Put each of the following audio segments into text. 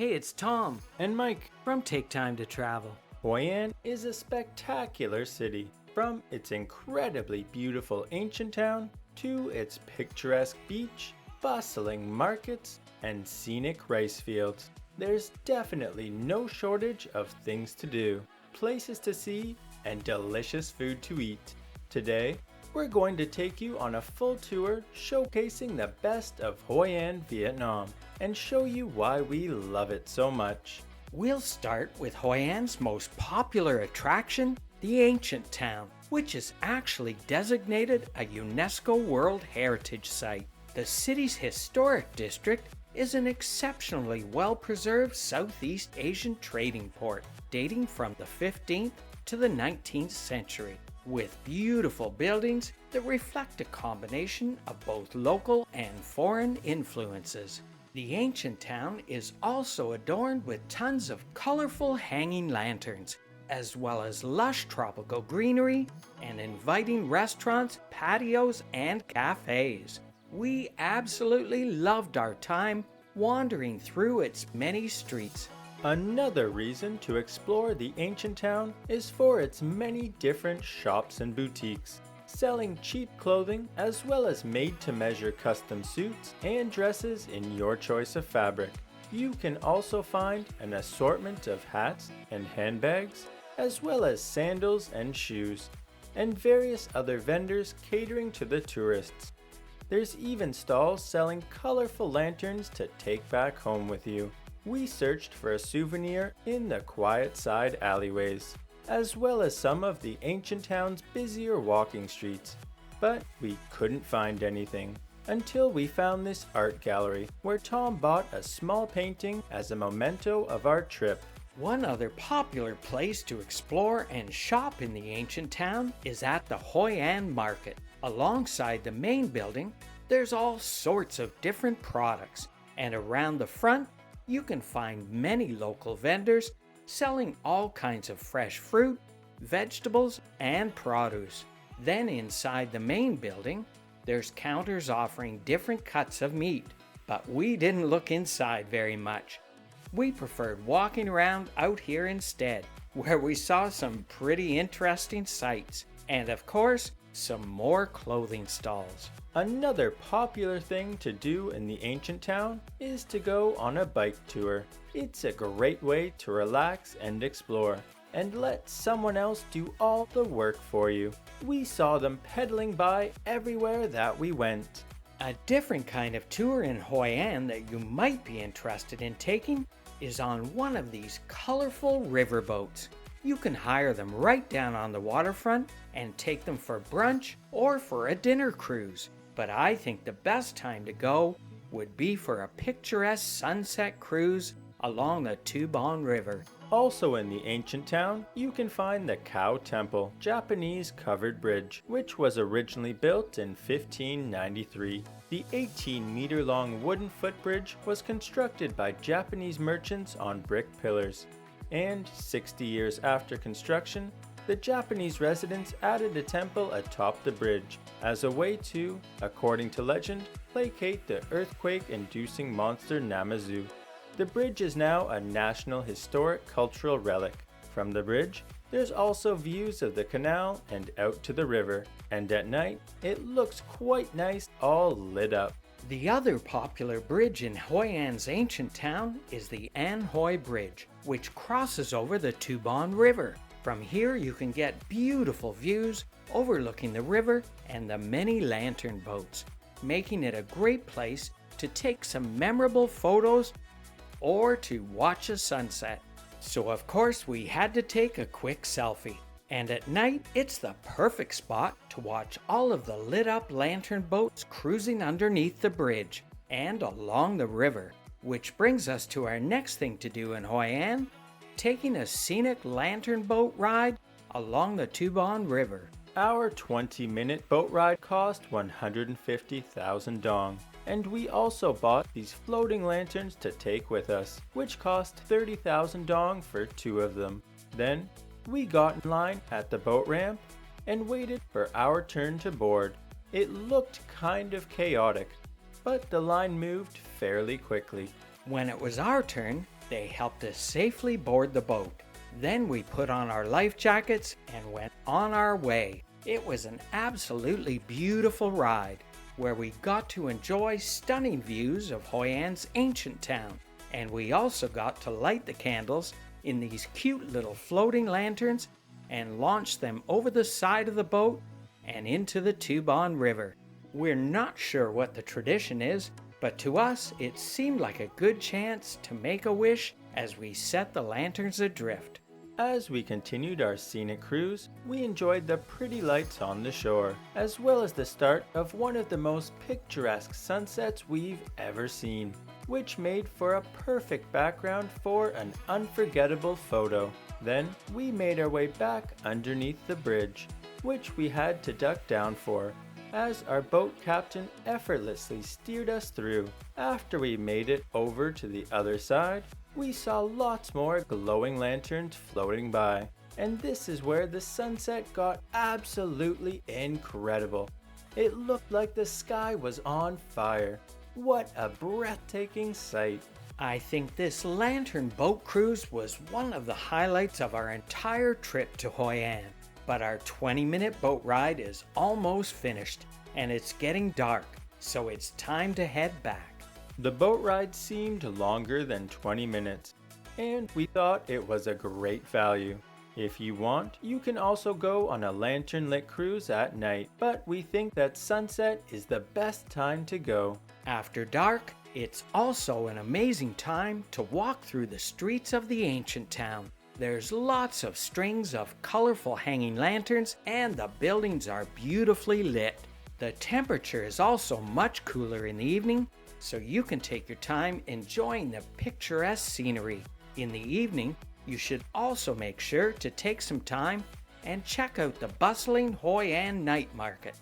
Hey, it's Tom And Mike, from Take Time to Travel. Hoi An is a spectacular city. From its incredibly beautiful ancient town to its picturesque beach, bustling markets, and scenic rice fields, there's definitely no shortage of things to do, places to see, and delicious food to eat. Today, we're going to take you on a full tour showcasing the best of Hoi An, Vietnam, and show you why we love it so much. We'll start with Hoi An's most popular attraction, the Ancient Town, which is actually designated a UNESCO World Heritage Site. The city's historic district is an exceptionally well-preserved Southeast Asian trading port dating from the 15th to the 19th century, with beautiful buildings that reflect a combination of both local and foreign influences. The ancient town is also adorned with tons of colorful hanging lanterns, as well as lush tropical greenery and inviting restaurants, patios, and cafes. We absolutely loved our time wandering through its many streets. Another reason to explore the ancient town is for its many different shops and boutiques, selling cheap clothing as well as made-to-measure custom suits and dresses in your choice of fabric. You can also find an assortment of hats and handbags, as well as sandals and shoes, and various other vendors catering to the tourists. There's even stalls selling colorful lanterns to take back home with you. We searched for a souvenir in the quiet side alleyways, as well as some of the ancient town's busier walking streets, but we couldn't find anything until we found this art gallery where Tom bought a small painting as a memento of our trip. One other popular place to explore and shop in the ancient town is at the Hoi An Market. Alongside the main building, there's all sorts of different products, and around the front, you can find many local vendors selling all kinds of fresh fruit, vegetables, and produce. Then inside the main building, there's counters offering different cuts of meat, but we didn't look inside very much. We preferred walking around out here instead, where we saw some pretty interesting sights, and of course, some more clothing stalls. Another popular thing to do in the ancient town is to go on a bike tour. It's a great way to relax and explore, and let someone else do all the work for you. We saw them pedaling by everywhere that we went. A different kind of tour in Hoi An that you might be interested in taking is on one of these colorful riverboats. You can hire them right down on the waterfront and take them for brunch or for a dinner cruise. But I think the best time to go would be for a picturesque sunset cruise along the Tu Bon River. Also in the ancient town, you can find the Cow Temple, Japanese covered bridge, which was originally built in 1593. The 18-meter-long wooden footbridge was constructed by Japanese merchants on brick pillars. And 60 years after construction, the Japanese residents added a temple atop the bridge as a way to, according to legend, placate the earthquake-inducing monster Namazu. The bridge is now a National Historic Cultural Relic. From the bridge, there's also views of the canal and out to the river, and at night, it looks quite nice all lit up. The other popular bridge in Hoi An's ancient town is the An Hoi Bridge, which crosses over the Tu Bon River. From here you can get beautiful views overlooking the river and the many lantern boats, making it a great place to take some memorable photos or to watch a sunset. So of course we had to take a quick selfie. And at night, it's the perfect spot to watch all of the lit up lantern boats cruising underneath the bridge and along the river. Which brings us to our next thing to do in Hoi An, taking a scenic lantern boat ride along the Tu Bon River. Our 20-minute boat ride cost 150,000 dong, and we also bought these floating lanterns to take with us, which cost 30,000 dong for 2 of them. Then, we got in line at the boat ramp and waited for our turn to board. It looked kind of chaotic, but the line moved fairly quickly. When it was our turn, They helped us safely board the boat. Then we put on our life jackets and went on our way. It was an absolutely beautiful ride, where we got to enjoy stunning views of Hoi An's ancient town. And we also got to light the candles in these cute little floating lanterns and launch them over the side of the boat and into the Tubon River. We're not sure what the tradition is, but to us it seemed like a good chance to make a wish as we set the lanterns adrift. As we continued our scenic cruise, we enjoyed the pretty lights on the shore, as well as the start of one of the most picturesque sunsets we've ever seen, which made for a perfect background for an unforgettable photo. Then we made our way back underneath the bridge, which we had to duck down for, as our boat captain effortlessly steered us through. After we made it over to the other side, we saw lots more glowing lanterns floating by, and this is where the sunset got absolutely incredible. It looked like the sky was on fire. What a breathtaking sight! I think this lantern boat cruise was one of the highlights of our entire trip to Hoi An. But our 20-minute boat ride is almost finished, and it's getting dark, so it's time to head back. The boat ride seemed longer than 20 minutes, and we thought it was a great value. If you want, you can also go on a lantern-lit cruise at night, but we think that sunset is the best time to go. After dark, it's also an amazing time to walk through the streets of the ancient town. There's lots of strings of colorful hanging lanterns, and the buildings are beautifully lit. The temperature is also much cooler in the evening, so you can take your time enjoying the picturesque scenery. In the evening, you should also make sure to take some time and check out the bustling Hoi An Night Market.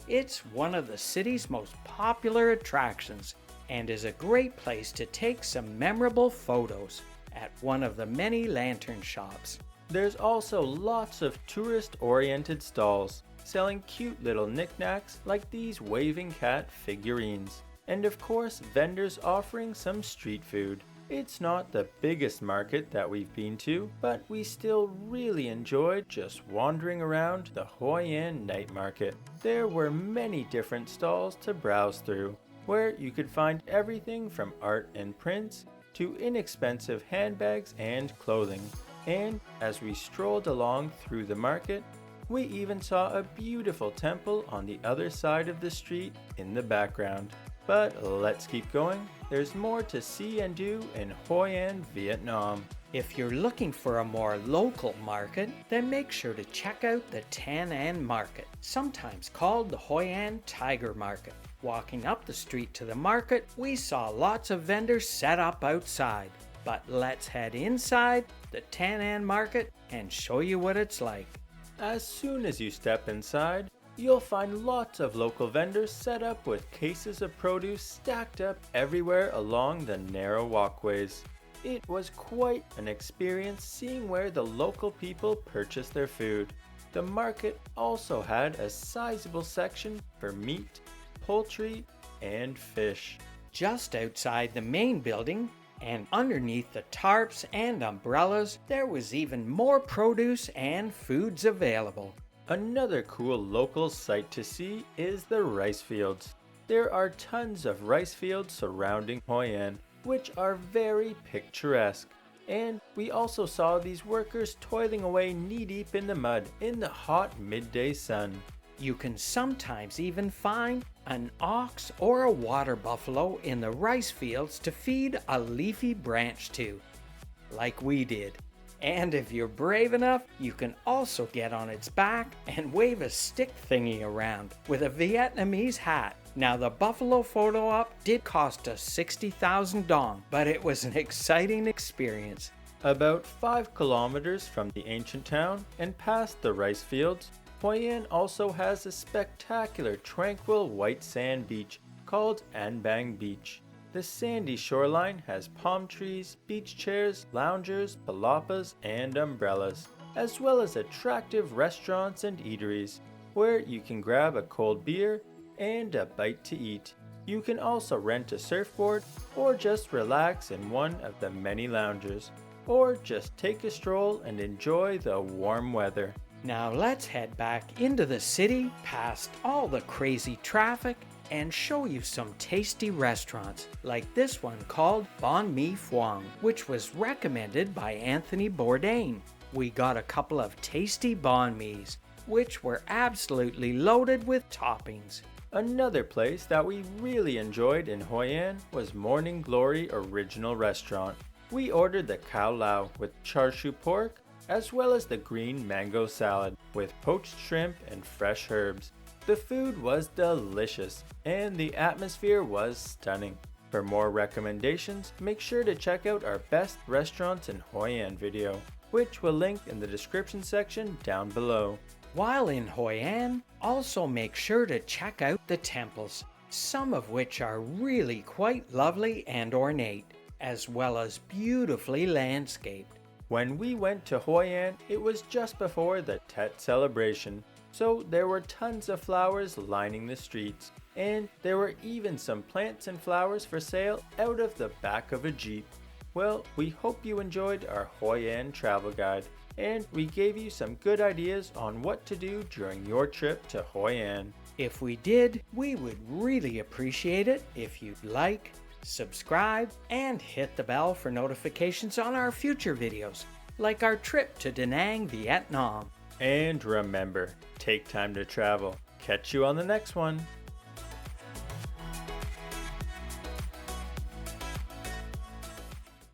It's one of the city's most popular attractions and is a great place to take some memorable photos at one of the many lantern shops. There's also lots of tourist-oriented stalls selling cute little knickknacks like these waving cat figurines. And of course, vendors offering some street food. It's not the biggest market that we've been to, but we still really enjoyed just wandering around the Hoi An Night Market. There were many different stalls to browse through, where you could find everything from art and prints to inexpensive handbags and clothing. And as we strolled along through the market, we even saw a beautiful temple on the other side of the street in the background. But let's keep going. There's more to see and do in Hoi An, Vietnam. If you're looking for a more local market, then make sure to check out the Tan An Market, sometimes called the Hoi An Tiger Market. Walking up the street to the market, we saw lots of vendors set up outside. But let's head inside the Tan An Market and show you what it's like. As soon as you step inside, you'll find lots of local vendors set up with cases of produce stacked up everywhere along the narrow walkways. It was quite an experience seeing where the local people purchase their food. The market also had a sizable section for meat, poultry, and fish. Just outside the main building, and underneath the tarps and umbrellas, there was even more produce and foods available. Another cool local sight to see is the rice fields. There are tons of rice fields surrounding Hoi An, which are very picturesque. And we also saw these workers toiling away knee-deep in the mud in the hot midday sun. You can sometimes even find an ox or a water buffalo in the rice fields to feed a leafy branch to, like we did. And if you're brave enough, you can also get on its back and wave a stick thingy around with a Vietnamese hat. Now the buffalo photo op did cost us 60,000 dong, but it was an exciting experience. About 5 kilometers from the ancient town and past the rice fields, Hoi An also has a spectacular tranquil white sand beach called An Bang Beach. The sandy shoreline has palm trees, beach chairs, loungers, palapas, and umbrellas, as well as attractive restaurants and eateries, where you can grab a cold beer and a bite to eat. You can also rent a surfboard or just relax in one of the many lounges, or just take a stroll and enjoy the warm weather. Now let's head back into the city past all the crazy traffic and show you some tasty restaurants like this one called Banh Mi Phuong, which was recommended by Anthony Bourdain. We got a couple of tasty banh mi's, which were absolutely loaded with toppings. Another place that we really enjoyed in Hoi An was Morning Glory Original Restaurant. We ordered the Khao Lao with char siu pork, as well as the green mango salad with poached shrimp and fresh herbs. The food was delicious and the atmosphere was stunning. For more recommendations, make sure to check out our best restaurants in Hoi An video, which we'll link in the description section down below. While in Hoi An, also make sure to check out the temples, some of which are really quite lovely and ornate, as well as beautifully landscaped. When we went to Hoi An, it was just before the Tet celebration, so there were tons of flowers lining the streets, and there were even some plants and flowers for sale out of the back of a Jeep. Well, we hope you enjoyed our Hoi An travel guide, and we gave you some good ideas on what to do during your trip to Hoi An. If we did, we would really appreciate it if you'd like, subscribe, and hit the bell for notifications on our future videos, like our trip to Da Nang, Vietnam. And remember, take time to travel. Catch you on the next one.